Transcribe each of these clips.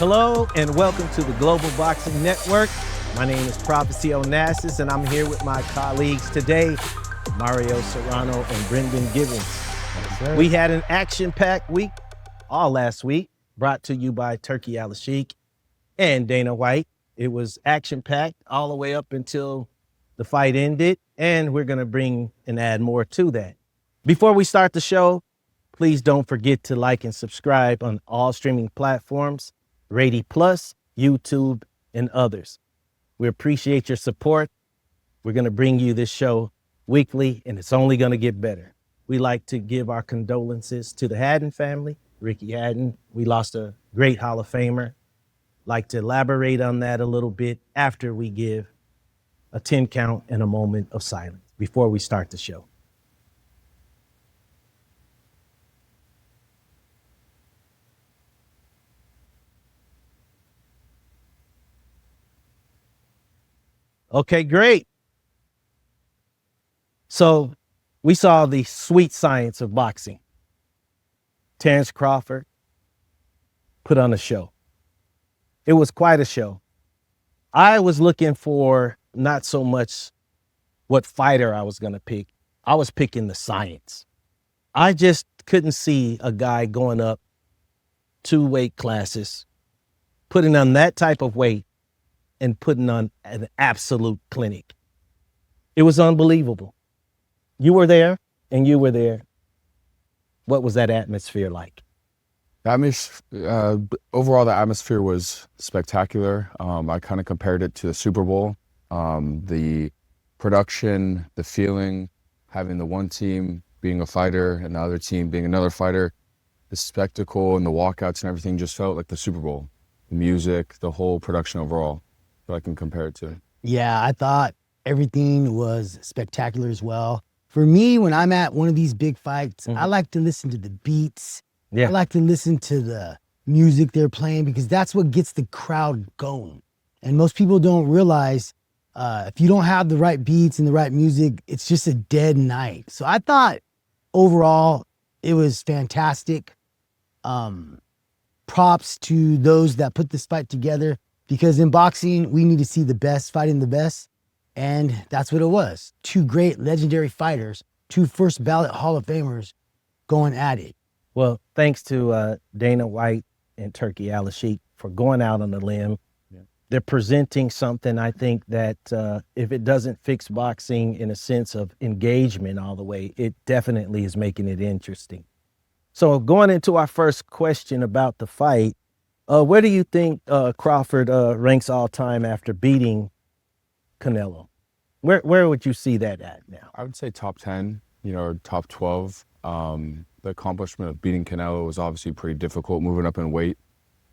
Hello and welcome to the Global Boxing Network. My name is Prophecy Onasis and I'm here with my colleagues today, Mario Serrano and Brendan Gibbons. We had an action-packed week all last week, brought to you by Turkey Al-Sheikh and Dana White. It was action-packed all the way up until the fight ended, and we're going to bring and add more to that. Before we start the show, please don't forget to like and subscribe on all streaming platforms, Rady Plus, YouTube, and others. We appreciate your support. We're going to bring you this show weekly, and it's only going to get better. We like to give our condolences to the Haddon family, Ricky Haddon. We lost a great Hall of Famer. Like to elaborate on that a little bit after we give a 10 count and a moment of silence before we start the show. Okay, great. So we saw the sweet science of boxing. Terence Crawford put on a show. It was quite a show. I was looking for not so much what fighter I was going to pick. I was picking the science. I just couldn't see a guy going up 2 weight classes, putting on that type of weight and putting on an absolute clinic. It was unbelievable. You were there and you were there. What was that atmosphere like? Overall, the atmosphere was spectacular. I kind of compared it to the Super Bowl. The production, the feeling, having the one team being a fighter and the other team being another fighter, the spectacle and the walkouts and everything just felt like the Super Bowl. The music, the whole production overall, that I can compare it to. Yeah, I thought everything was spectacular as well. For me, when I'm at one of these big fights, I like to listen to the beats. Yeah. I like to listen to the music they're playing because that's what gets the crowd going. And most people don't realize if you don't have the right beats and the right music, it's just a dead night. So I thought overall it was fantastic. Props to those that put this fight together because in boxing, we need to see the best fighting the best. And that's what it was. 2 great legendary fighters, 2 first ballot Hall of Famers going at it. Well, thanks to Dana White and Turkey Al-Sheikh for going out on the limb. Yeah. They're presenting something, I think, that if it doesn't fix boxing in a sense of engagement all the way, it definitely is making it interesting. So going into our first question about the fight, where do you think Crawford ranks all time after beating Canelo? Where would you see that at now? I would say top 10, or top 12. The accomplishment of beating Canelo was obviously pretty difficult, moving up in weight,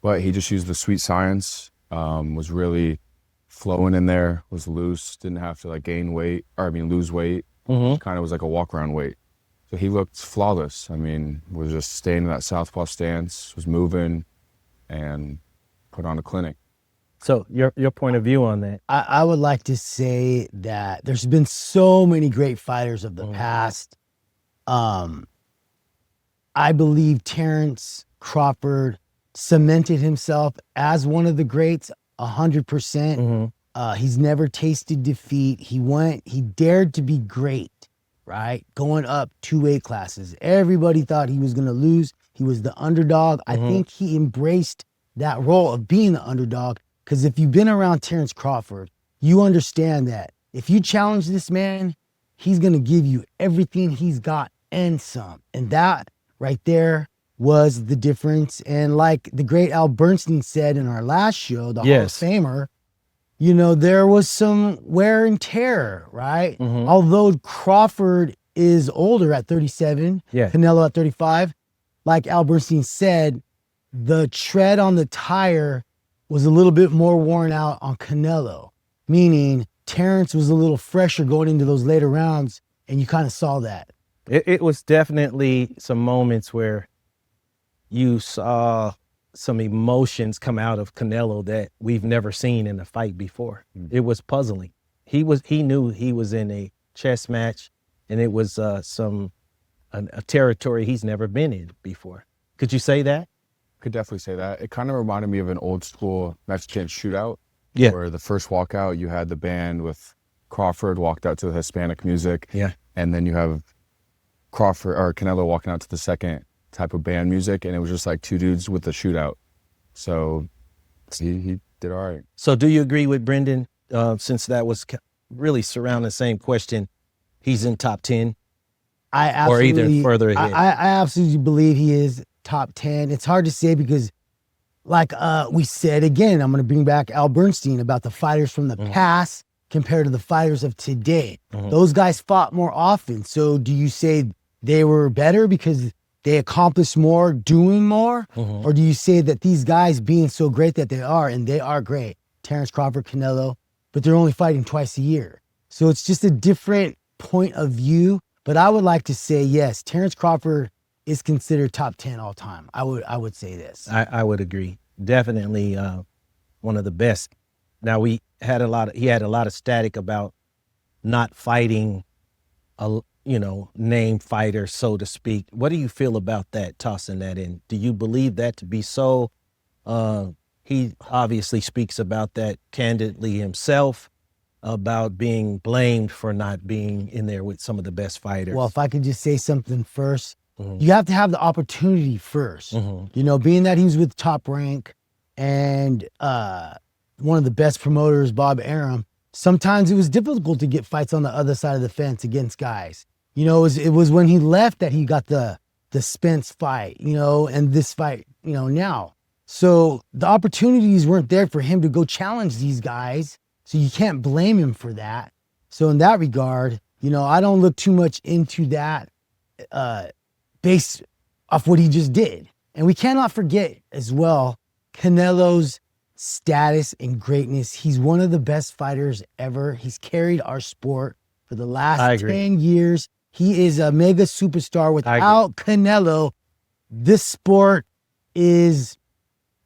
but he just used the sweet science, was really flowing in there, was loose, didn't have to lose weight. Kind of was like a walk around weight. So he looked flawless. Was just staying in that southpaw stance, was moving and put on a clinic. So your point of view on that? I would like to say that there's been so many great fighters of the past. I believe Terence Crawford cemented himself as one of the greats 100%. He's never tasted defeat. He dared to be great, right? Going up 2 weight classes. Everybody thought he was going to lose. He was the underdog. I think he embraced that role of being the underdog. Because if you've been around Terence Crawford, you understand that if you challenge this man, he's going to give you everything he's got and some. And that right there was the difference. And like the great Al Bernstein said in our last show, the Hall of Famer, there was some wear and tear, right? Although Crawford is older at 37, Canelo at 35, like Al Bernstein said, the tread on the tire was a little bit more worn out on Canelo, meaning Terence was a little fresher going into those later rounds, and you kind of saw that. It was definitely some moments where you saw some emotions come out of Canelo that we've never seen in a fight before. It was puzzling. He knew he was in a chess match, and it was a territory he's never been in before. Could you say that? Could definitely say that. It kind of reminded me of an old school Mexican shootout. Yeah. Where the first walkout, you had the band with Crawford walked out to the Hispanic music. Yeah. And then you have Crawford or Canelo walking out to the second type of band music. And it was just like two dudes with the shootout. So he did all right. So do you agree with Brendan, since that was really surrounding the same question, he's in top 10? I absolutely, or even further ahead? I absolutely believe he is top 10. It's hard to say because, like we said, again, I'm going to bring back Al Bernstein about the fighters from the past compared to the fighters of today. Those guys fought more often. So do you say they were better because they accomplished more doing more? Or do you say that these guys being so great that they are, and they are great, Terence, Crawford, Canelo, but they're only fighting twice a year. So it's just a different point of view. But I would like to say, yes, Terence Crawford is considered top 10 all time. I would say this. I would agree. Definitely one of the best. Now he had a lot of static about not fighting a name fighter, so to speak. What do you feel about that, tossing that in? Do you believe that to be so? He obviously speaks about that candidly himself, about being blamed for not being in there with some of the best fighters. Well, if I could just say something first, you have to have the opportunity first. Being that he was with Top Rank and one of the best promoters, Bob Arum, sometimes it was difficult to get fights on the other side of the fence against guys. It was when he left that he got the Spence fight, and this fight, now. So the opportunities weren't there for him to go challenge these guys. So you can't blame him for that. So in that regard, I don't look too much into that based off what he just did. And we cannot forget as well, Canelo's status and greatness. He's one of the best fighters ever. He's carried our sport for the last 10 years. He is a mega superstar. Without Canelo, this sport is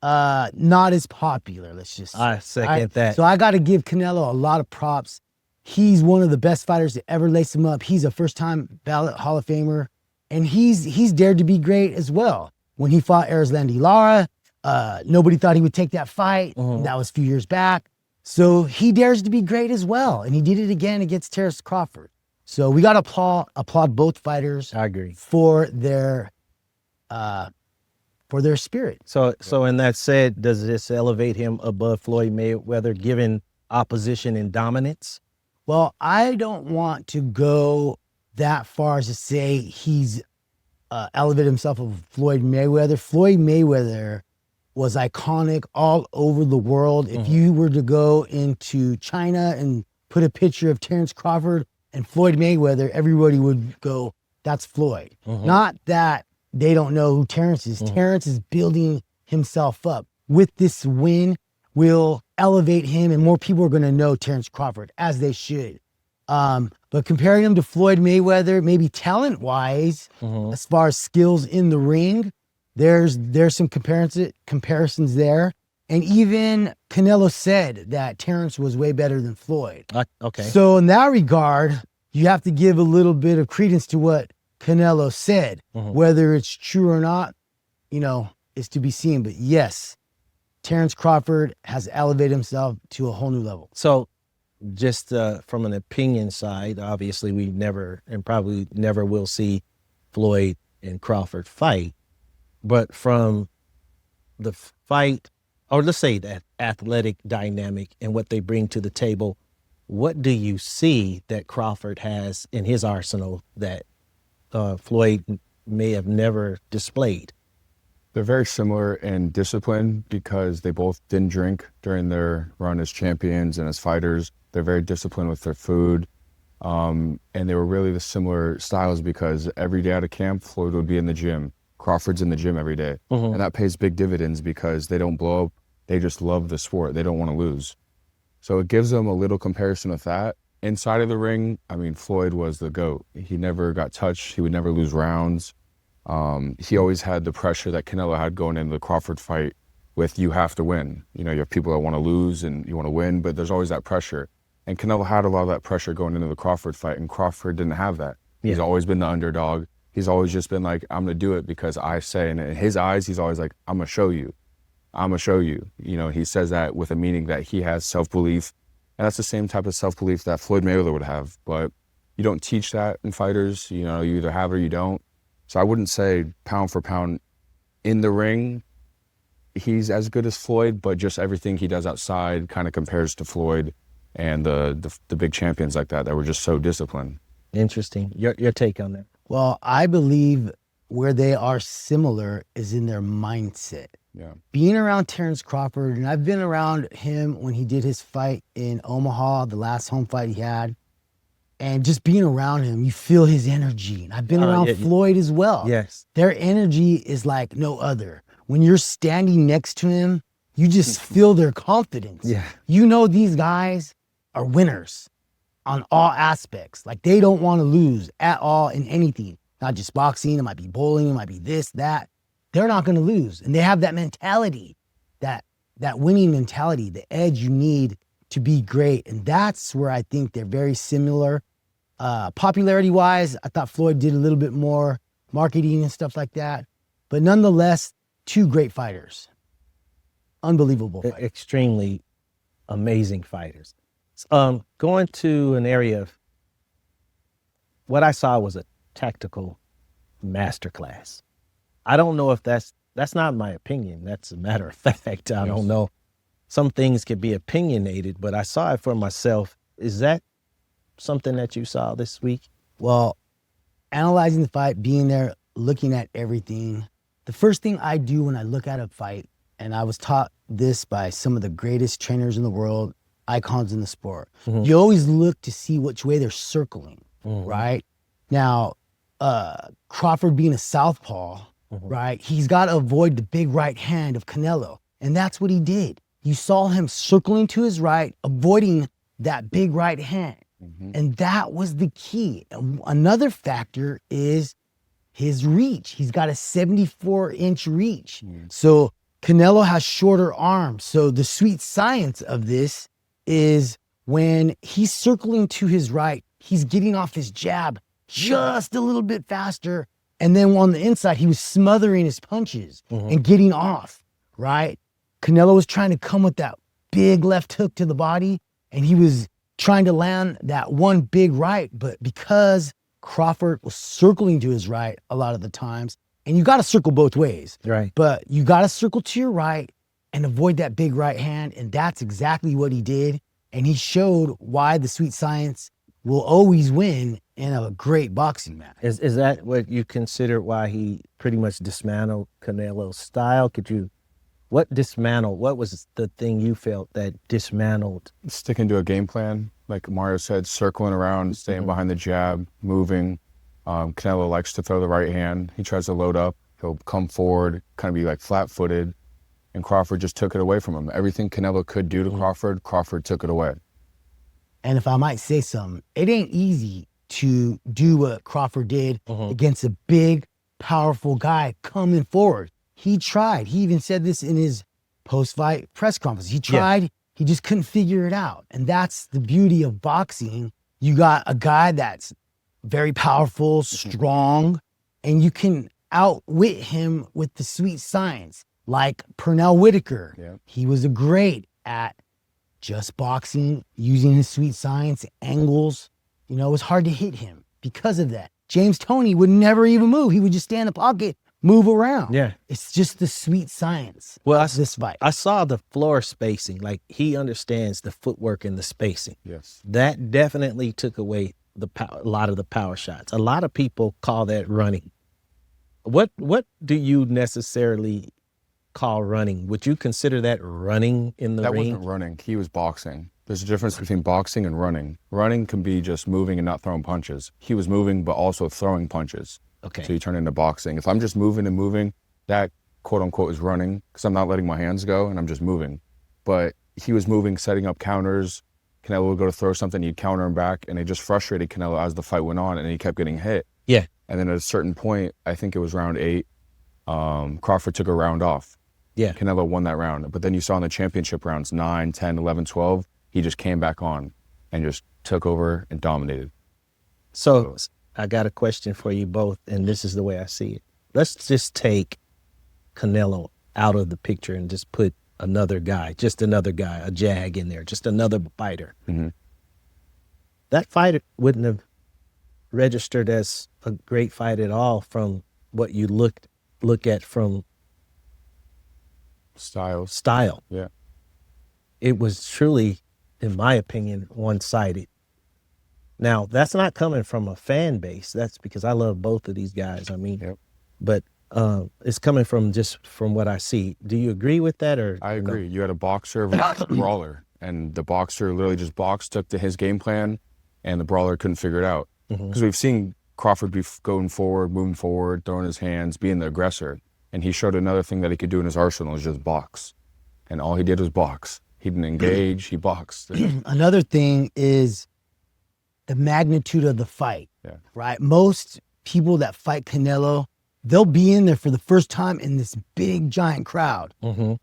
not as popular, let's just say. I second that. So I got to give Canelo a lot of props. He's one of the best fighters to ever lace him up. He's a first-time ballot Hall of Famer, and he's dared to be great as well. When he fought Erislandy Lara, nobody thought he would take that fight. That was a few years back. So he dares to be great as well, and he did it again against Terence Crawford. So we got to applaud both fighters. I agree. For their spirit. So in that said, does this elevate him above Floyd Mayweather, given opposition and dominance? Well, I don't want to go that far as to say he's elevated himself above Floyd Mayweather. Floyd Mayweather was iconic all over the world. If you were to go into China and put a picture of Terence Crawford and Floyd Mayweather, everybody would go, that's Floyd. Not that they don't know who Terence is. Terence is building himself up. With this win, will elevate him, and more people are going to know Terence Crawford, as they should. But comparing him to Floyd Mayweather, maybe talent-wise, as far as skills in the ring, there's some comparisons there. And even Canelo said that Terence was way better than Floyd. Okay. So in that regard, you have to give a little bit of credence to what Canelo said. Whether it's true or not, is to be seen. But yes, Terence Crawford has elevated himself to a whole new level. So just from an opinion side, obviously we never and probably never will see Floyd and Crawford fight. But from the fight, or let's say that athletic dynamic and what they bring to the table, what do you see that Crawford has in his arsenal that Floyd may have never displayed? They're very similar in discipline because they both didn't drink during their run as champions and as fighters. They're very disciplined with their food. And they were really the similar styles because every day out of camp, Floyd would be in the gym. Crawford's in the gym every day. And that pays big dividends because they don't blow up. They just love the sport. They don't want to lose. So it gives them a little comparison with that. Inside of the ring, Floyd was the GOAT. He never got touched. He would never lose rounds. He always had the pressure that Canelo had going into the Crawford fight with you have to win. You have people that want to lose and you want to win, but there's always that pressure. And Canelo had a lot of that pressure going into the Crawford fight, and Crawford didn't have that. He's always been the underdog. He's always just been like, I'm going to do it because I say, and in his eyes, he's always like, I'm going to show you. I'm going to show you. You know, he says that with a meaning that he has self-belief. And that's the same type of self-belief that Floyd Mayweather would have. But you don't teach that in fighters. You know, you either have it or you don't. So I wouldn't say pound for pound in the ring, he's as good as Floyd, but just everything he does outside kind of compares to Floyd and the big champions like that were just so disciplined. Interesting. Your take on that? Well, I believe where they are similar is in their mindset. Yeah. Being around Terence Crawford, and I've been around him when he did his fight in Omaha, the last home fight he had, and just being around him, you feel his energy. And I've been around Floyd as well. Yes. Their energy is like no other. When you're standing next to him, you just feel their confidence. Yeah. You know these guys are winners on all aspects. Like they don't want to lose at all in anything. Not just boxing, it might be bowling, it might be this, that. They're not going to lose. And they have that mentality, that winning mentality, the edge you need to be great. And that's where I think they're very similar. Popularity-wise, I thought Floyd did a little bit more marketing and stuff like that. But nonetheless, two great fighters. Unbelievable fighters. Extremely amazing fighters. Going to an area of what I saw was a tactical masterclass. I don't know if that's not my opinion. That's a matter of fact. I don't know. Some things could be opinionated, but I saw it for myself. Is that something that you saw this week? Well, analyzing the fight, being there, looking at everything. The first thing I do when I look at a fight, and I was taught this by some of the greatest trainers in the world, icons in the sport. Mm-hmm. You always look to see which way they're circling, right? Now, Crawford being a southpaw, right? He's got to avoid the big right hand of Canelo. And that's what he did. You saw him circling to his right, avoiding that big right hand. And that was the key. Another factor is his reach. He's got a 74-inch reach. So Canelo has shorter arms. So the sweet science of this is when he's circling to his right, he's getting off his jab just a little bit faster. And then on the inside, he was smothering his punches and getting off, right? Canelo was trying to come with that big left hook to the body, and he was trying to land that one big right. But because Crawford was circling to his right a lot of the times, and you got to circle both ways, right? But you got to circle to your right and avoid that big right hand, and that's exactly what he did. And he showed why the sweet science will always win in a great boxing match. Is that what you consider why he pretty much dismantled Canelo's style? What was the thing you felt that dismantled? Sticking to a game plan, like Mario said, circling around, staying behind the jab, moving. Canelo likes to throw the right hand. He tries to load up. He'll come forward, kind of be like flat-footed, and Crawford just took it away from him. Everything Canelo could do to Crawford, Crawford took it away. And if I might say something, it ain't easy to do what Crawford did against a big, powerful guy coming forward. He tried. He even said this in his post-fight press conference. He tried. He just couldn't figure it out. And that's the beauty of boxing. You got a guy that's very powerful, strong, and you can outwit him with the sweet science. Like Pernell Whitaker. Yeah. He was great at just boxing, using his sweet science, angles. You know, it was hard to hit him because of that. James Toney would never even move. He would just stay in the pocket, move around. Yeah. It's just the sweet science of this fight. I saw the floor spacing. Like, he understands the footwork and the spacing. Yes. That definitely took away a lot of the power shots. A lot of people call that running. What do you necessarily call running? Would you consider that running in the ring? That wasn't running. He was boxing. There's a difference between boxing and running. Running can be just moving and not throwing punches. He was moving, but also throwing punches. Okay. So you turn into boxing. If I'm just moving and moving, that quote unquote is running because I'm not letting my hands go and I'm just moving. But he was moving, setting up counters. Canelo would go to throw something, he'd counter him back, and it just frustrated Canelo as the fight went on, and he kept getting hit. Yeah. And then at a certain point, I think it was round 8, Crawford took a round off. Yeah. Canelo won that round. But then you saw in the championship rounds, 9, 10, 11, 12, he just came back on and just took over and dominated. So I got a question for you both, and this is the way I see it. Let's just take Canelo out of the picture and just put another guy, a jag in there, just another fighter. Mm-hmm. That fight wouldn't have registered as a great fight at all from what you look at from style. Yeah. It was truly, in my opinion, one-sided. Now, that's not coming from a fan base. That's because I love both of these guys. I mean, Yep. but it's coming from just from what I see. Do you agree with that, or I agree. no? You had a boxer versus a brawler, and the boxer literally just boxed, took to his game plan, and the brawler couldn't figure it out. Because we've seen Crawford be going forward, moving forward, throwing his hands, being the aggressor, and he showed another thing that he could do in his arsenal is just box, and all he did was box. He didn't engage. He boxed. Another thing is the magnitude of the fight. Yeah. Right. Most people that fight Canelo, they'll be in there for the first time in this big giant crowd. Mm-hmm.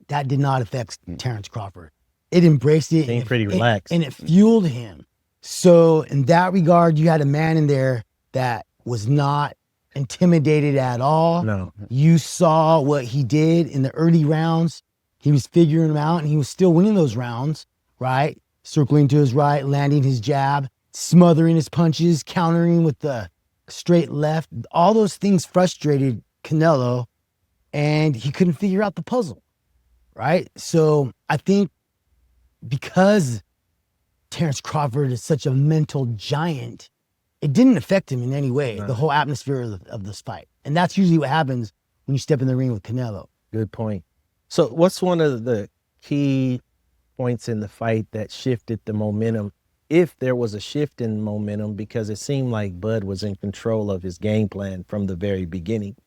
That did not affect Terence Crawford. It embraced it. Seemed pretty relaxed. And it fueled him. So in that regard, you had a man in there that was not intimidated at all. No. You saw what he did in the early rounds. He was figuring them out, and he was still winning those rounds, right? Circling to his right, landing his jab, smothering his punches, countering with the straight left. All those things frustrated Canelo, and he couldn't figure out the puzzle, right? So I think because Terence Crawford is such a mental giant, it didn't affect him in any way, the whole atmosphere of this fight. And that's usually what happens when you step in the ring with Canelo. Good point. So what's one of the key points in the fight that shifted the momentum, if there was a shift in momentum, because it seemed like Bud was in control of his game plan from the very beginning?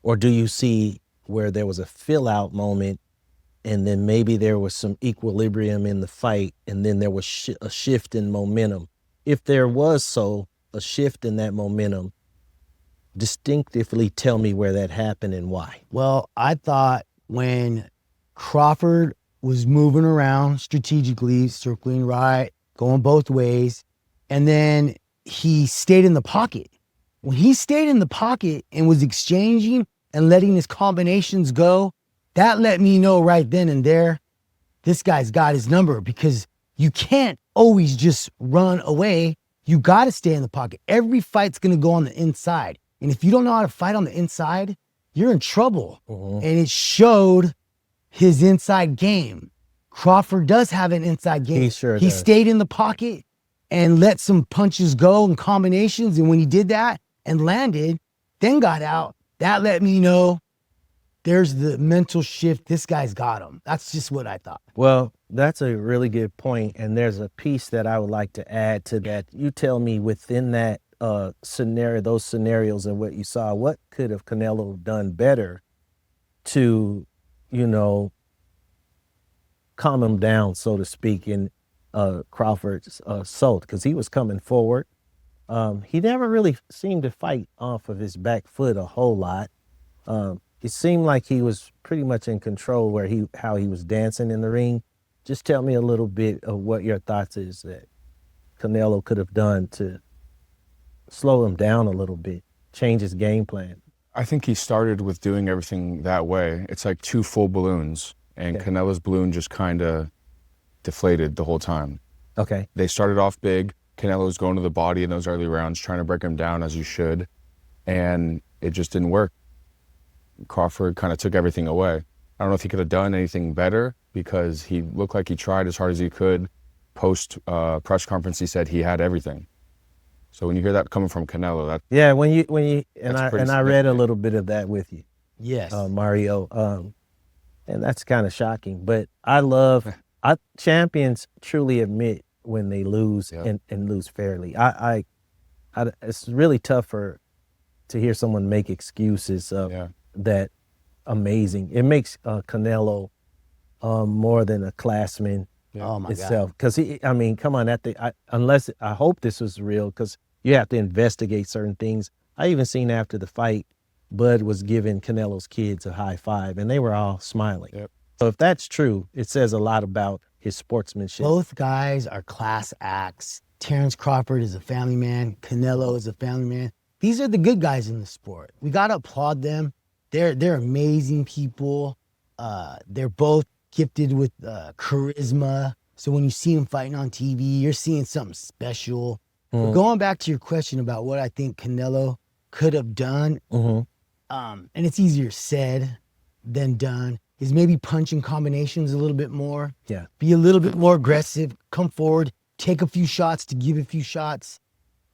Or do you see where there was a fill-out moment and then maybe there was some equilibrium in the fight and then there was a shift in momentum? If there was a shift in that momentum, distinctively tell me where that happened and why. Well, I thought when Crawford was moving around strategically, circling right, going both ways, and then he stayed in the pocket. When he stayed in the pocket and was exchanging and letting his combinations go, that let me know right then and there, this guy's got his number, because you can't always just run away. You got to stay in the pocket. Every fight's going to go on the inside. And if you don't know how to fight on the inside, you're in trouble. And it showed his inside game. Crawford does have an inside game. He sure He does. stayed in the pocket and let some punches go and combinations. And when he did that and landed, then got out, that let me know there's the mental shift. This guy's got him. That's just what I thought. Well, that's a really good point, and there's a piece that I would like to add to that. You tell me within that scenario, those scenarios and what you saw, what could have Canelo done better to, calm him down, so to speak, in Crawford's assault, because he was coming forward. He never really seemed to fight off of his back foot a whole lot. It seemed like he was pretty much in control how he was dancing in the ring. Just tell me a little bit of what your thoughts is that Canelo could have done to slow him down a little bit, change his game plan. I think he started with doing everything that way. It's like two full balloons, and Okay. Canelo's balloon just kind of deflated the whole time. Okay. They started off big. Canelo was going to the body in those early rounds, trying to break him down as you should, and it just didn't work. Crawford kind of took everything away. I don't know if he could have done anything better, because he looked like he tried as hard as he could. Post press conference, he said he had everything. So when you hear that coming from Canelo, Yeah, when you and That's pretty I read a significant. little bit of that with you, Yes. Mario, and that's kind of shocking. But champions truly admit when they lose Yeah. and lose fairly. It's really tough to hear someone make excuses of yeah. that. Amazing. It makes Canelo more than a classman Oh my God. itself. Because come on, I hope this was real, because you have to investigate certain things. I even seen after the fight, Bud was giving Canelo's kids a high five, and they were all smiling. Yep. So if that's true, it says a lot about his sportsmanship. Both guys are class acts. Terence Crawford is a family man. Canelo is a family man. These are the good guys in the sport. We got to applaud them. They're amazing people. They're both gifted with charisma. So when you see them fighting on TV, you're seeing something special. But going back to your question about what I think Canelo could have done, and it's easier said than done, is maybe punching combinations a little bit more. Yeah. Be a little bit more aggressive, come forward, take a few shots to give a few shots.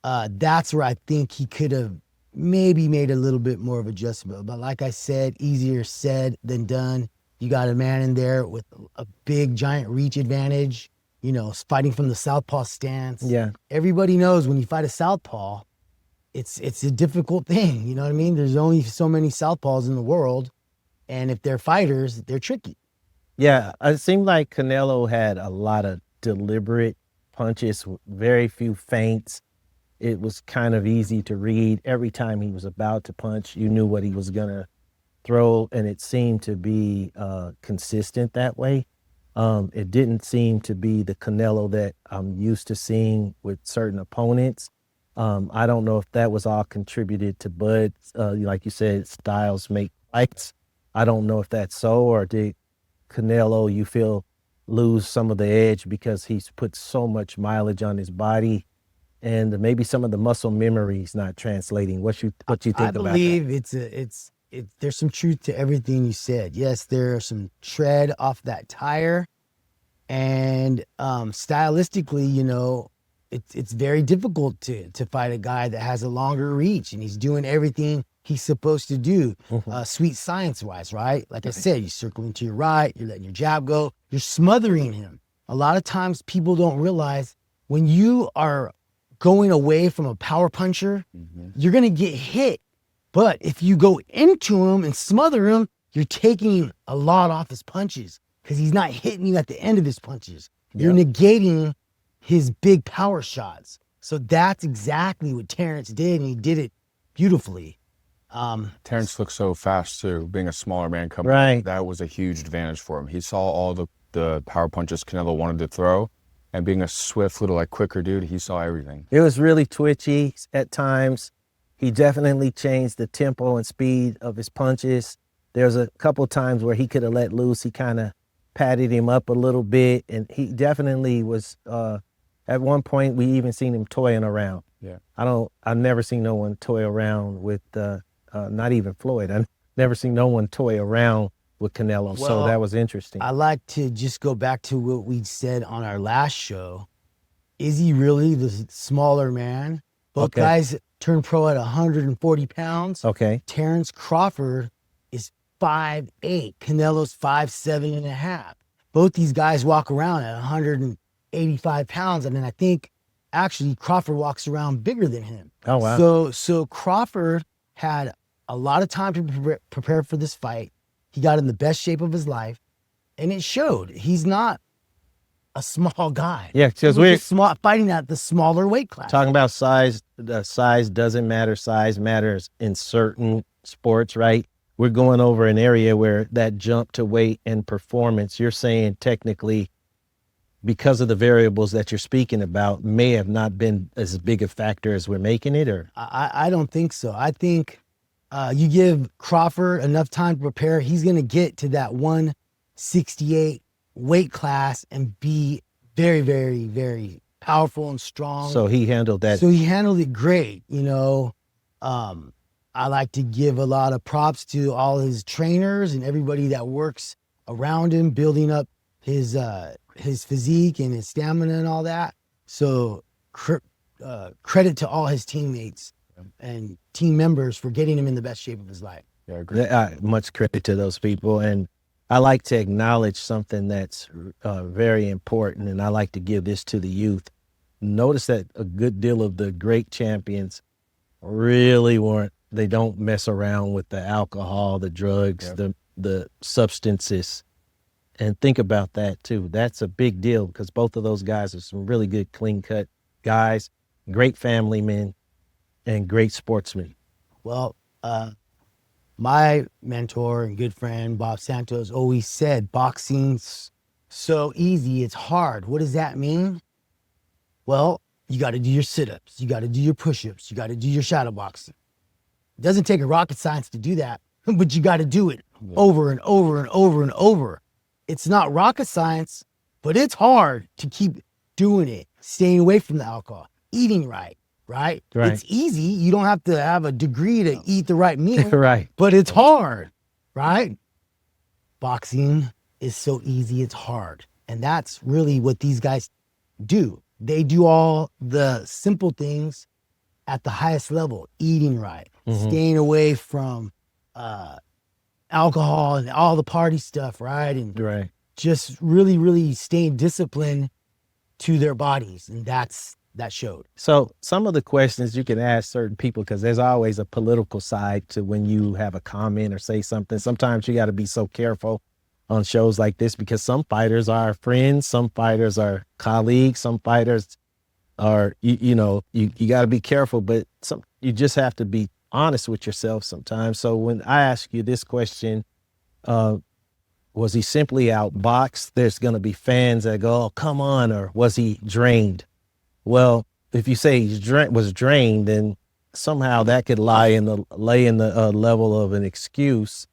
That's where I think he could have maybe made a little bit more of adjustment. But like I said, easier said than done. You got a man in there with a big, giant reach advantage, you know, fighting from the southpaw stance. Yeah. Everybody knows when you fight a southpaw, it's a difficult thing. You know what I mean? There's only so many southpaws in the world. And if they're fighters, they're tricky. Yeah, it seemed like Canelo had a lot of deliberate punches, very few feints. It was kind of easy to read. Every time he was about to punch, you knew what he was going to throw, and it seemed to be consistent that way. It didn't seem to be the Canelo that I'm used to seeing with certain opponents. I don't know if that was all contributed to Bud. Like you said, styles make fights. I don't know if that's so, or did Canelo, you feel, lose some of the edge because he's put so much mileage on his body, and maybe some of the muscle memory is not translating. What you think about that? I believe there's some truth to everything you said. Yes, there's some tread off that tire, and stylistically, you know, it's very difficult to fight a guy that has a longer reach and he's doing everything he's supposed to do, sweet science-wise, right? Like I said, you're circling to your right, you're letting your jab go, you're smothering him. A lot of times people don't realize when you are going away from a power puncher, you're gonna get hit. But if you go into him and smother him, you're taking a lot off his punches because he's not hitting you at the end of his punches. You're negating his big power shots. So that's exactly what Terence did, and he did it beautifully. Terence looks so fast too, being a smaller man coming. Right. That was a huge advantage for him. He saw all the power punches Canelo wanted to throw, and being a swift, little quicker dude, he saw everything. It was really twitchy at times. He definitely changed the tempo and speed of his punches. There's a couple times where he could have let loose. He kind of patted him up a little bit, and he definitely was, at one point we even seen him toying around. Yeah. I've never seen no one toy around with, not even Floyd. I've never seen no one toy around with Canelo, so that was interesting. I like to just go back to what we said on our last show. Is he really the smaller man? Both guys turned pro at 140 pounds. Okay. Terence Crawford is 5'8". Canelo's 5'7.5". Both these guys walk around at 185 pounds. And then I think actually Crawford walks around bigger than him. Oh, wow. So Crawford had a lot of time to prepare for this fight. He got in the best shape of his life, and it showed. He's not a small guy. Yeah, because we're fighting at the smaller weight class. talking about size. Size doesn't matter. Size matters in certain sports, right? We're going over an area where that jump to weight and performance, you're saying technically, because of the variables that you're speaking about, may have not been as big a factor as we're making it, or? I don't think so. I think you give Crawford enough time to prepare, he's going to get to that 168 weight class and be very, very, very powerful and strong. So he handled that. So he handled it great. You know, I like to give a lot of props to all his trainers and everybody that works around him, building up his physique and his stamina and all that. So credit to all his teammates and team members for getting him in the best shape of his life. Yeah, I agree. Much credit to those people. And I like to acknowledge something that's very important, and I like to give this to the youth. Notice that a good deal of the great champions really they don't mess around with the alcohol, the drugs, the substances. And think about that too. That's a big deal because both of those guys are some really good, clean-cut guys, great family men, and great sportsmen. Well, my mentor and good friend, Bob Santos, always said, boxing's so easy, it's hard. What does that mean? Well, You got to do your sit-ups. You got to do your push-ups. You got to do your shadow boxing. It doesn't take a rocket science to do that, but you got to do it over and over and over and over. It's not rocket science, but it's hard to keep doing it, staying away from the alcohol, eating right? It's easy. You don't have to have a degree to eat the right meal, Right. but it's hard, right? Boxing is so easy, it's hard. And that's really what these guys do. They do all the simple things at the highest level, eating right, staying away from alcohol and all the party stuff, right? And just really, really staying disciplined to their bodies. And that showed. So some of the questions you can ask certain people, because there's always a political side to when you have a comment or say something. Sometimes you got to be so careful on shows like this because some fighters are friends, some fighters are colleagues, some fighters are, you got to be careful, but you just have to be honest with yourself sometimes. So when I ask you this question, was he simply outboxed? There's going to be fans that go, oh, come on, or was he drained? Well, if you say he was drained, then somehow that could lay in the level of an excuse.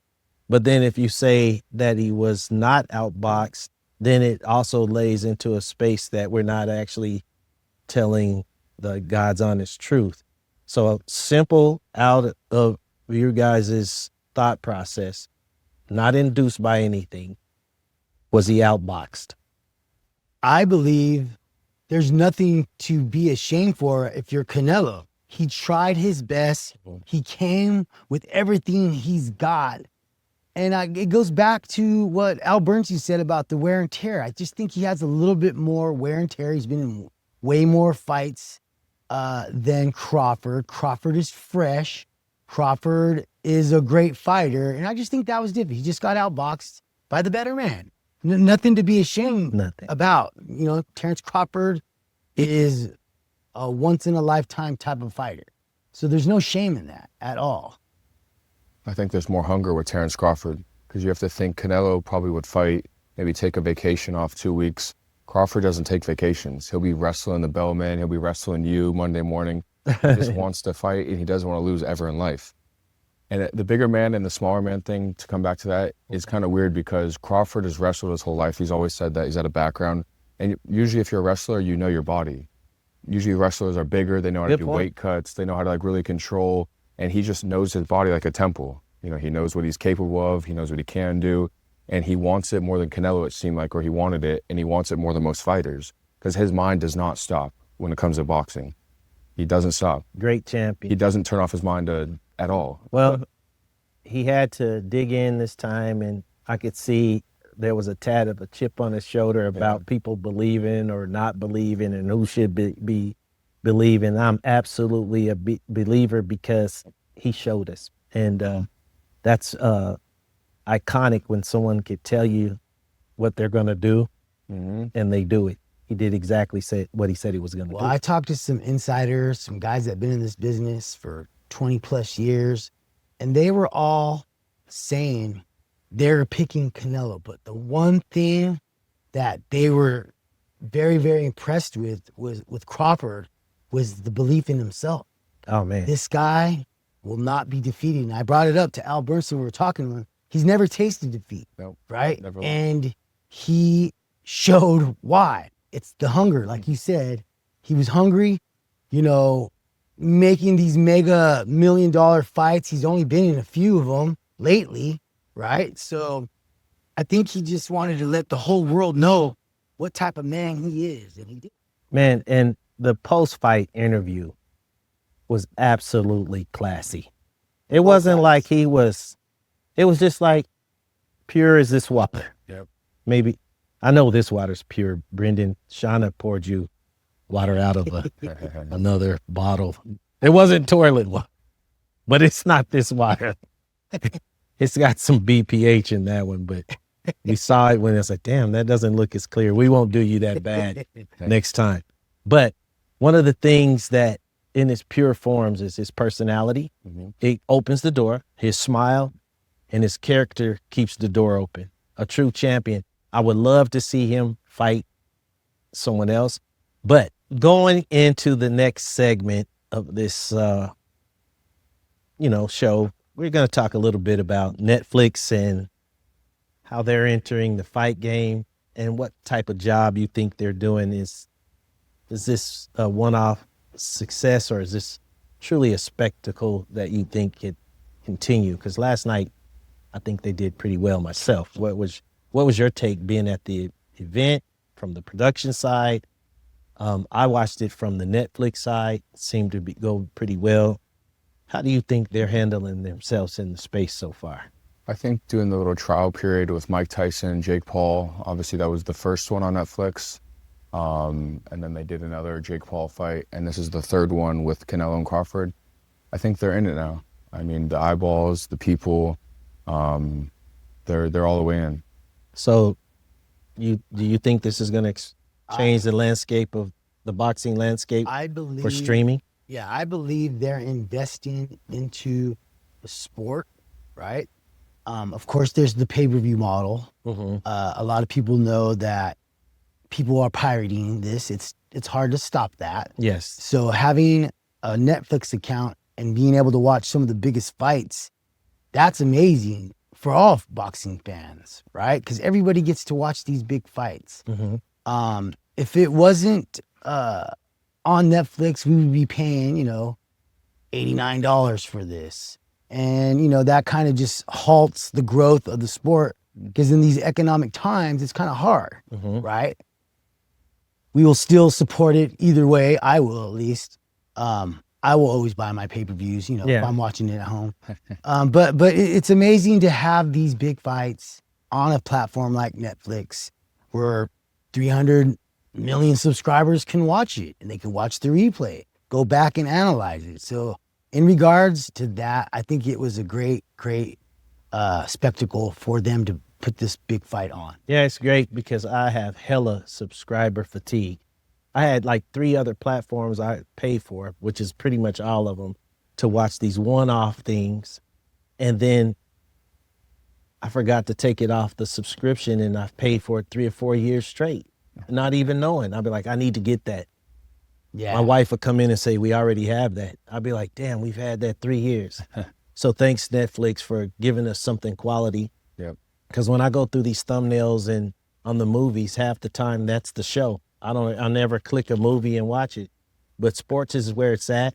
But then if you say that he was not outboxed, then it also lays into a space that we're not actually telling the God's honest truth. So simple out of your guys' thought process, not induced by anything, was he outboxed? I believe there's nothing to be ashamed for if you're Canelo. He tried his best. He came with everything he's got. And it goes back to what Al Bernstein said about the wear and tear. I just think he has a little bit more wear and tear. He's been in way more fights than Crawford. Crawford is fresh. Crawford is a great fighter. And I just think that was different. He just got outboxed by the better man. Nothing to be ashamed about. Terence Crawford is a once-in-a-lifetime type of fighter. So there's no shame in that at all. I think there's more hunger with Terence Crawford because you have to think Canelo probably would fight, maybe take a vacation off 2 weeks. Crawford doesn't take vacations. He'll be wrestling the Bellman. He'll be wrestling you Monday morning. He just wants to fight, and he doesn't want to lose ever in life. And the bigger man and the smaller man thing, to come back to that, is kind of weird because Crawford has wrestled his whole life. He's always said that. He's had a background. And usually if you're a wrestler, you know your body. Usually wrestlers are bigger. They know how to do weight cuts. They know how to really control. And he just knows his body like a temple. He knows what he's capable of. He knows what he can do. And he wants it more than Canelo, it seemed like, or he wanted it. And he wants it more than most fighters because his mind does not stop when it comes to boxing. He doesn't stop. Great champion. He doesn't turn off his mind at all. Well, he had to dig in this time, and I could see there was a tad of a chip on his shoulder about people believing or not believing and who should be believing. I'm absolutely a believer because he showed us. And that's iconic when someone could tell you what they're going to do and they do it. He did exactly what he said he was going to do. Well, I talked to some insiders, some guys that have been in this business for 20 plus years, and they were all saying they're picking Canelo. But the one thing that they were very, very impressed with Crawford was the belief in himself. Oh, man. This guy will not be defeated. And I brought it up to Al Bernstein when we were talking to him. He's never tasted defeat, right? Never. And he showed why. It's the hunger, like you said. He was hungry, making these mega $1 million fights. He's only been in a few of them lately, right? So I think he just wanted to let the whole world know what type of man he is, and he did. Man, and the post-fight interview was absolutely classy. It wasn't like it was just like pure as this water. Yep. Maybe, I know this water's pure. Brendan, Shauna poured you water out of another bottle. It wasn't toilet water, but it's not this water. It's got some BPH in that one, but we saw it when it's like, damn, that doesn't look as clear. We won't do you that bad next time. But one of the things that in his pure forms is his personality. It opens the door, his smile, and his character keeps the door open. A true champion. I would love to see him fight someone else, but going into the next segment of this, show, we're going to talk a little bit about Netflix and how they're entering the fight game and what type of job you think they're doing. Is this a one-off success, or is this truly a spectacle that you think could continue? Because last night, I think they did pretty well myself. What was your take being at the event from the production side? I watched it from the Netflix side. It seemed to go pretty well. How do you think they're handling themselves in the space so far? I think doing the little trial period with Mike Tyson, Jake Paul, obviously that was the first one on Netflix. And then they did another Jake Paul fight, and this is the third one with Canelo and Crawford. I think they're in it now. I mean, the eyeballs, the people, they're all the way in. So do you think this is going to change the landscape of the boxing landscape for streaming? Yeah, I believe they're investing into the sport, right? Of course, there's the pay-per-view model. Mm-hmm. A lot of people know that people are pirating this. It's hard to stop that. Yes. So having a Netflix account and being able to watch some of the biggest fights, that's amazing for all boxing fans, right? Because everybody gets to watch these big fights. Mm-hmm. If it wasn't on Netflix, we would be paying, $89 for this. And, that kind of just halts the growth of the sport, because in these economic times, it's kind of hard, Mm-hmm. right? We will still support it either way. I will, at least. I will always buy my pay-per-views, if I'm watching it at home. But it's amazing to have these big fights on a platform like Netflix, where 300 million subscribers can watch it, and they can watch the replay, go back and analyze it. So in regards to that, I think it was a great spectacle for them to put this big fight on. Yeah, it's great because I have hella subscriber fatigue. I had like 3 other platforms I pay for, which is pretty much all of them, to watch these one-off things. And then I forgot to take it off the subscription, and I've paid for it 3 or 4 years straight, not even knowing. I'll be like, I need to get that. Yeah. My wife would come in and say, we already have that. I'd be like, damn, we've had that 3 years. So thanks, Netflix, for giving us something quality. Yep. Because when I go through these thumbnails and on the movies, half the time that's the show. I never click a movie and watch it. But sports is where it's at,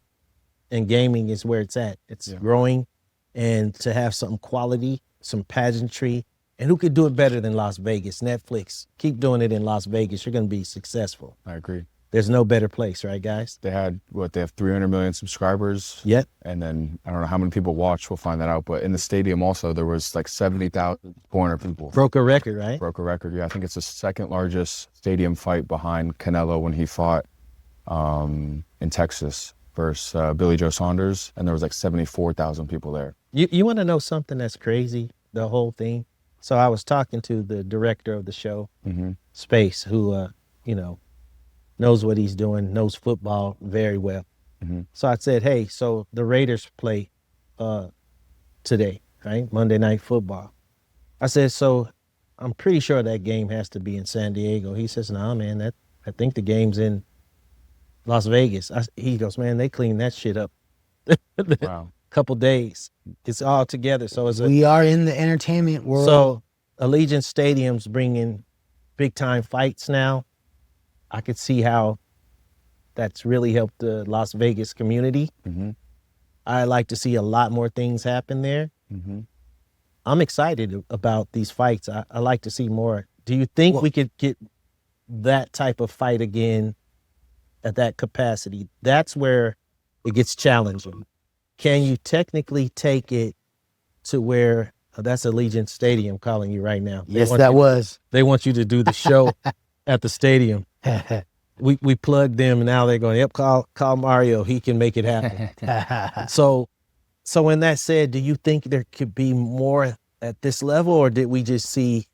and gaming is where it's at. It's growing, and to have some quality, some pageantry, and who could do it better than Las Vegas? Netflix. Keep doing it in Las Vegas. You're going to be successful. I agree. There's no better place, right, guys? They have 300 million subscribers. Yep. And then I don't know how many people watch. We'll find that out. But in the stadium also, there was like 70,400 people. Broke a record, right? Broke a record. Yeah, I think it's the second largest stadium fight behind Canelo when he fought in Texas versus Billy Joe Saunders, and there was like 74,000 people there. You want to know something that's crazy? The whole thing. So I was talking to the director of the show, Mm-hmm. Space, who knows what he's doing, knows football very well. Mm-hmm. So I said, hey, so the Raiders play today, right? Monday Night Football. I said, so I'm pretty sure that game has to be in San Diego. He says, nah, man, I think the game's in Las Vegas. He goes, man, they cleaned that shit up. Wow. Couple days. It's all together. So We are in the entertainment world. So Allegiant Stadium's bringing big time fights now. I could see how that's really helped the Las Vegas community. Mm-hmm. I like to see a lot more things happen there. Mm-hmm. I'm excited about these fights. I like to see more. Do you think we could get that type of fight again at that capacity? That's where it gets challenging. Can you technically take it to where that's Allegiant Stadium calling you right now? Yes, that was. They want you to do the show at the stadium. We plugged them, and now they're going, yep, call Mario. He can make it happen. So in that said, do you think there could be more at this level, or did we just see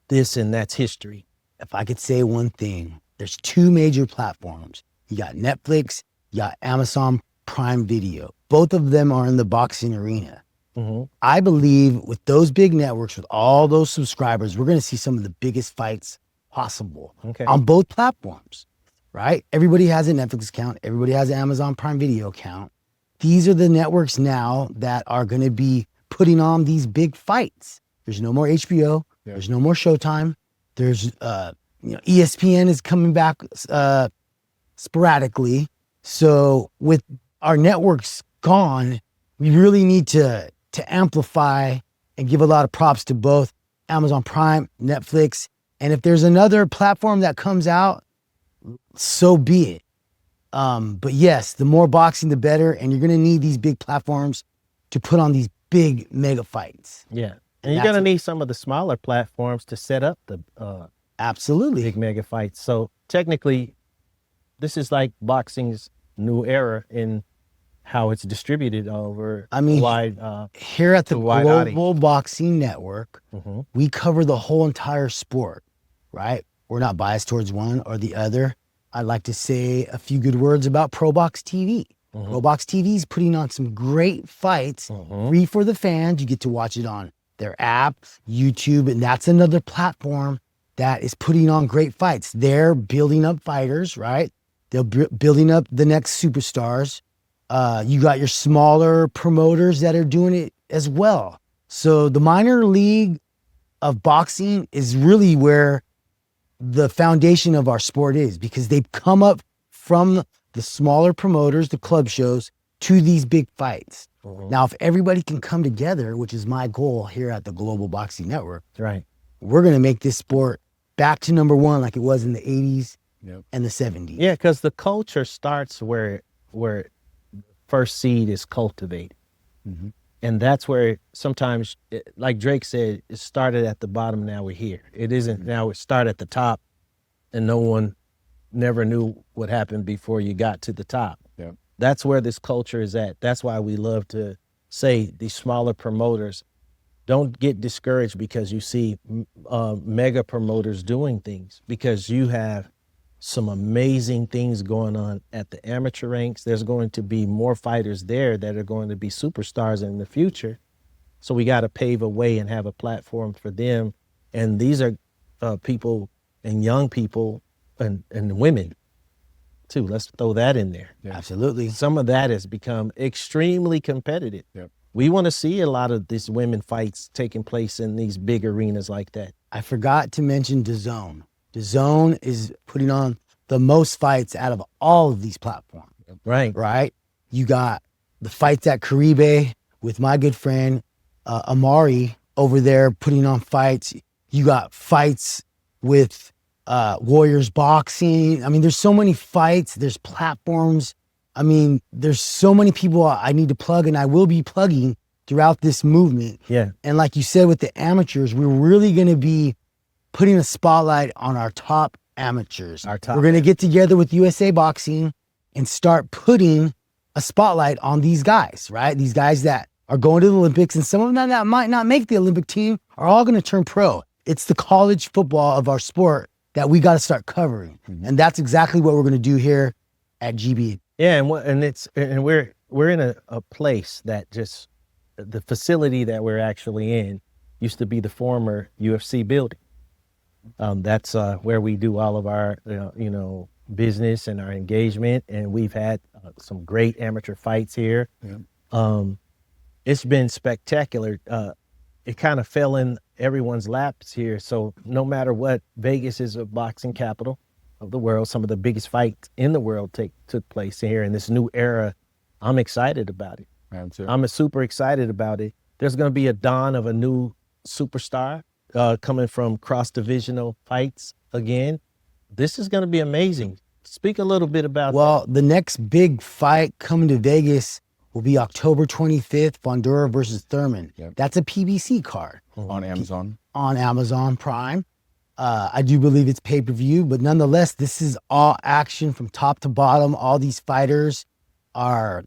this and that's history? If I could say one thing, there's 2 major platforms. You got Netflix, you got Amazon Prime Video. Both of them are in the boxing arena. Mm-hmm. I believe with those big networks, with all those subscribers, we're going to see some of the biggest fights possible on both platforms. right? Everybody has a Netflix account. Everybody has an Amazon Prime Video account. These are the networks now that are going to be putting on these big fights. There's no more HBO. Yeah. There's no more Showtime. There's, ESPN is coming back sporadically. So with our networks gone, we really need to amplify and give a lot of props to both Amazon Prime, Netflix, and if there's another platform that comes out, so be it. But yes, the more boxing, the better, and you're gonna need these big platforms to put on these big mega fights. Yeah. And you're gonna need some of the smaller platforms to set up the Absolutely. big mega fights. So technically, this is like boxing's new era in how it's distributed over wide. Here at the wide Global Boxing Network, Mhm. we cover the whole entire sport, right? We're not biased towards one or the other. I'd like to say a few good words about Pro Box TV. Pro Box TV is putting on some great fights, free for the fans. You get to watch it on their app, YouTube, and that's another platform that is putting on great fights. They're building up fighters, right? They're building up the next superstars. You got your smaller promoters that are doing it as well. So the minor league of boxing is really where the foundation of our sport is, because they've come up from the smaller promoters, the club shows, to these big fights. Now, if everybody can come together, which is my goal here at the Global Boxing Network, Right. we're going to make this sport back to number one like it was in the 80s and the 70s. Yeah, because the culture starts where first seed is cultivated. And that's where sometimes, like Drake said, it started at the bottom, now we're here. It isn't now it started at the top and no one never knew what happened before you got to the top. Yeah. That's where this culture is at. That's why we love to say these smaller promoters, don't get discouraged because you see mega promoters doing things, because you have some amazing things going on at the amateur ranks. There's going to be more fighters there that are going to be superstars in the future. So we got to pave a way and have a platform for them. And these are people and young people and women too. Let's throw that in there. Yeah. Absolutely. Some of that has become extremely competitive. Yep. We want to see a lot of these women fights taking place in these big arenas like that. I forgot to mention DAZN. DAZN is putting on the most fights out of all of these platforms. Right. Right? You got the fights at Caribe with my good friend Amari over there putting on fights. You got fights with Warriors Boxing. I mean, there's so many fights. There's platforms. I mean, there's so many people I need to plug, and I will be plugging throughout this movement. Yeah. And like you said with the amateurs, we're really going to be putting a spotlight on our top amateurs. We're going to get together with USA Boxing and start putting a spotlight on these guys, right? These guys that are going to the Olympics, and some of them that might not make the Olympic team are all going to turn pro. It's the college football of our sport that we got to start covering. And that's exactly what we're going to do here at GBN. Yeah, and we're in a place that just, the facility that we're actually in used to be the former UFC building. That's where we do all of our business and our engagement, and we've had some great amateur fights here. Yeah. It's been spectacular. It kind of fell in everyone's laps here. So no matter what, Vegas is a boxing capital of the world. Some of the biggest fights in the world took place here in this new era. I'm excited about it. I'm super excited about it. There's going to be a dawn of a new superstar coming from cross-divisional fights again. This is going to be amazing. Speak a little bit about that. The next big fight coming to Vegas will be October 25th, Fundora versus Thurman. Yep. That's a PBC card. On Amazon. On Amazon Prime. I do believe it's pay-per-view, but nonetheless, this is all action from top to bottom. All these fighters are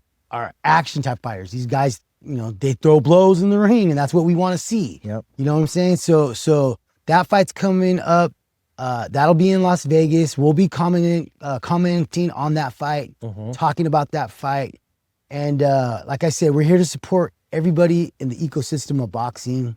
action type fighters. These guys, they throw blows in the ring, and that's what we want to see. Yep. You know what I'm saying? So that fight's coming up. That'll be in Las Vegas. We'll be commenting on that fight, talking about that fight. And like I said, we're here to support everybody in the ecosystem of boxing.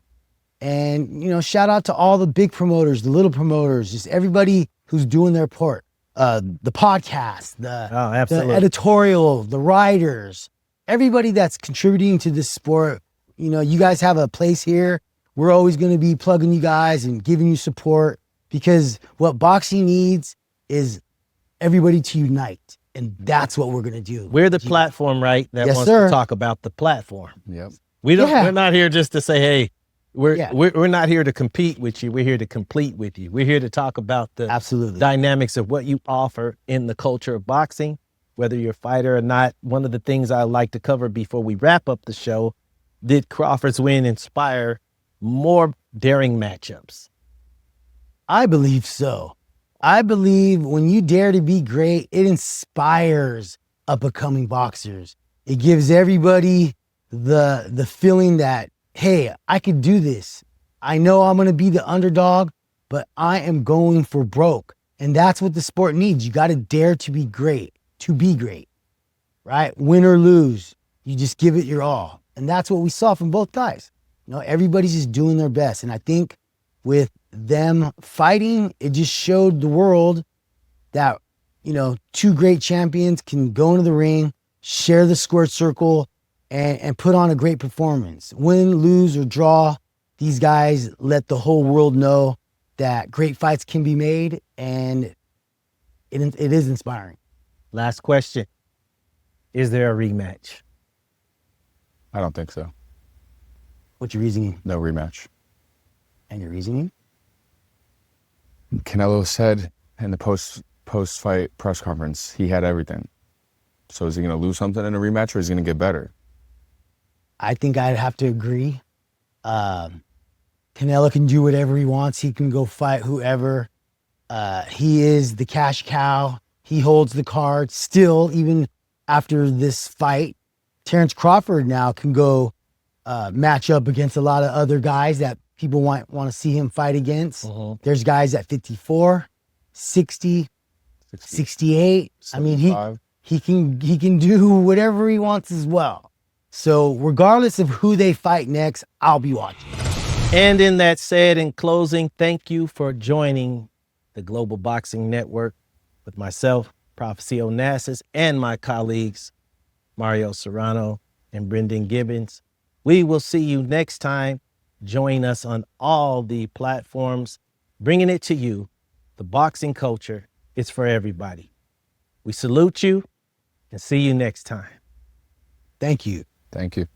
And, shout out to all the big promoters, the little promoters, just everybody who's doing their part. the podcast, the absolutely. editorial, the writers, everybody that's contributing to this sport. You know, you guys have a place here. We're always going to be plugging you guys and giving you support, because what boxing needs is everybody to unite. And that's what we're going to do. We're the platform, right? That Yes, wants sir. to talk about the platform. Yep. We're not here just to say, hey, Yeah. we're not here to compete with you. We're here to complete with you. We're here to talk about the Absolutely. dynamics of what you offer in the culture of boxing, whether you're a fighter or not. One of the things I like to cover before we wrap up the show, did Crawford's win inspire more daring matchups? I believe so. I believe when you dare to be great, it inspires up-and-coming boxers. It gives everybody the feeling that, hey, I could do this. I know I'm going to be the underdog, but I am going for broke. And that's what the sport needs. You got to dare to be great, right? Win or lose, you just give it your all. And that's what we saw from both guys. You know, everybody's just doing their best. And I think with them fighting, it just showed the world that, you know, two great champions can go into the ring, share the squared circle, and put on a great performance. Win, lose, or draw, these guys let the whole world know that great fights can be made, and it is inspiring. Last question. Is there a rematch? I don't think so. What's your reasoning? No rematch. And your reasoning? Canelo said in the post-fight press conference, he had everything. So is he going to lose something in a rematch, or is he going to get better? I think I'd have to agree. Canelo can do whatever he wants. He can go fight whoever. He is the cash cow. He holds the card still, even after this fight. Terence Crawford now can go match up against a lot of other guys that people want to see him fight against. There's guys at 54, 60, 68. I mean, he can do whatever he wants as well. So regardless of who they fight next, I'll be watching. And in that said, in closing, thank you for joining the Global Boxing Network with myself, Prophecy Onasis, and my colleagues, Mario Serrano and Brendan Gibbons. We will see you next time. Join us on all the platforms, bringing it to you. The boxing culture is for everybody. We salute you and see you next time. Thank you. Thank you.